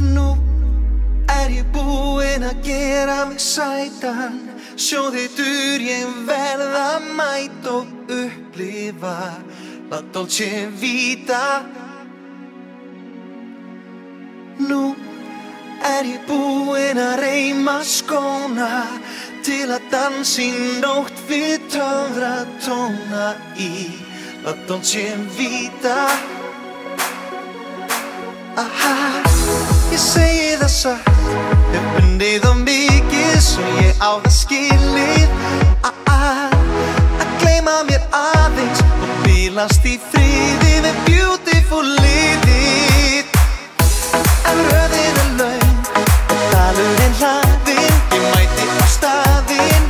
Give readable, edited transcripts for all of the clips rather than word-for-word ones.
Nú ég búinn að gera mig sætan, sjóðheitur ég verð að mæta og upplifa La Dolce Vita. Nú ég búinn að reima skóna til að dansa í nótt við töfratóna í La Dolce Vita. Aha, ég segi það satt, hef unnið of mikið svo ég á það skilið að gleyma mér aðeins og hvílast í friði við beautiful liðið. En röðin löng og dalurinn hlaðinn, ég mæti á staðinn,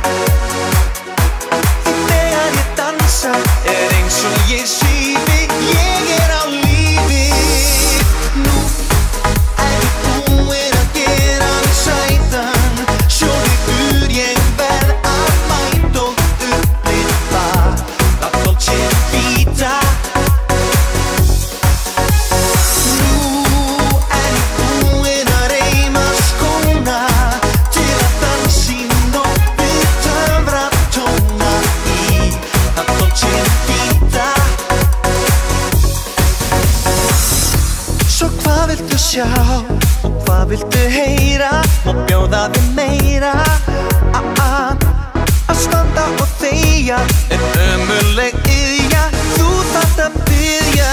því þegar ég dansa eins og ég svífi, ég á lífi. Nú ég búinn að gera mig sætan, sjóðheitur ég verð að mæta og upplifa La Dolce Vita. Nú ég búinn að reima skóna til að dansa í nótt við töfratóna í La Dolce Vita. Svo hvað viltu sjá og hvað viltu heyra og bjóða þig meira? Að standa og þegja ömurleg iðja, þú þarft að biðja.